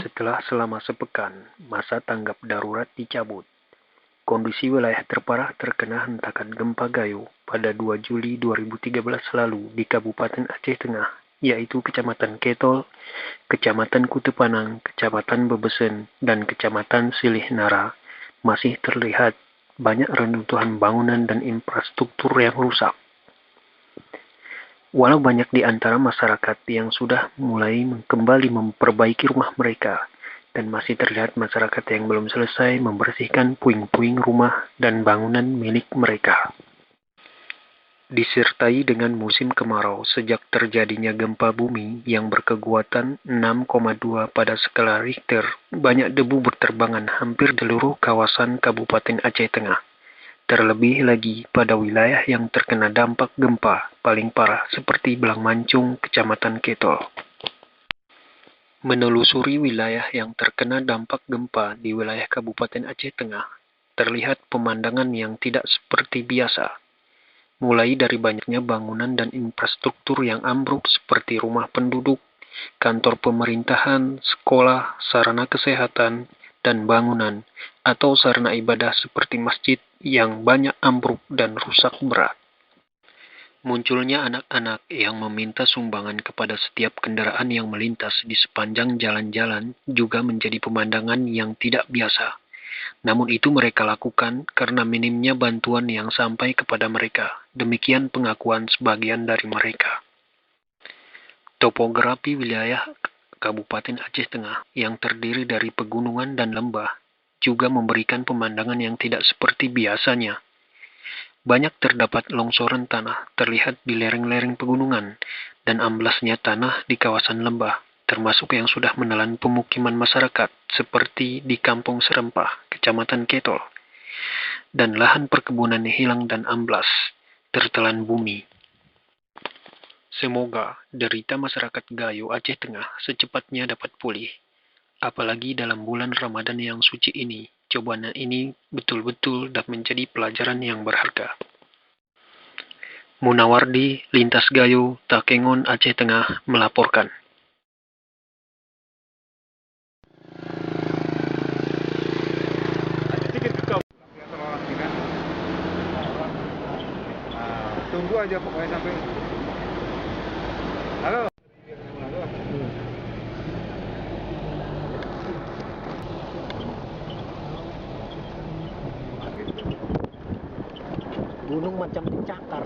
Setelah selama sepekan, masa tanggap darurat dicabut. Kondisi wilayah terparah terkena hentakan gempa Gayo pada 2 Juli 2013 lalu di Kabupaten Aceh Tengah, yaitu Kecamatan Ketol, Kecamatan Kutepanang, Kecamatan Bebesen, dan Kecamatan Silih Nara. Masih terlihat banyak reruntuhan bangunan dan infrastruktur yang rusak. Walau banyak di antara masyarakat yang sudah mulai kembali memperbaiki rumah mereka, dan masih terlihat masyarakat yang belum selesai membersihkan puing-puing rumah dan bangunan milik mereka. Disertai dengan musim kemarau sejak terjadinya gempa bumi yang berkekuatan 6,2 pada skala Richter, banyak debu berterbangan hampir di seluruh kawasan Kabupaten Aceh Tengah. Terlebih lagi pada wilayah yang terkena dampak gempa paling parah seperti Belangmancung, Kecamatan Ketol. Menelusuri wilayah yang terkena dampak gempa di wilayah Kabupaten Aceh Tengah, terlihat pemandangan yang tidak seperti biasa. Mulai dari banyaknya bangunan dan infrastruktur yang ambruk seperti rumah penduduk, kantor pemerintahan, sekolah, sarana kesehatan, dan bangunan atau sarana ibadah seperti masjid yang banyak ambruk dan rusak berat. Munculnya anak-anak yang meminta sumbangan kepada setiap kendaraan yang melintas di sepanjang jalan-jalan juga menjadi pemandangan yang tidak biasa. Namun itu mereka lakukan karena minimnya bantuan yang sampai kepada mereka. Demikian pengakuan sebagian dari mereka. Topografi wilayah Kabupaten Aceh Tengah yang terdiri dari pegunungan dan lembah juga memberikan pemandangan yang tidak seperti biasanya. Banyak terdapat longsoran tanah terlihat di lereng-lereng pegunungan dan amblasnya tanah di kawasan lembah, termasuk yang sudah menelan pemukiman masyarakat seperti di Kampung Serempah, Kecamatan Ketol, dan lahan perkebunan hilang dan amblas, tertelan bumi. Semoga derita masyarakat Gayo Aceh Tengah secepatnya dapat pulih. Apalagi dalam bulan Ramadan yang suci ini, cobaan ini betul-betul dapat menjadi pelajaran yang berharga. Munawardi, Lintas Gayo, Takengon, Aceh Tengah, melaporkan. Tunggu aja pokoknya sampai. Halo. Gunung macam dicakar.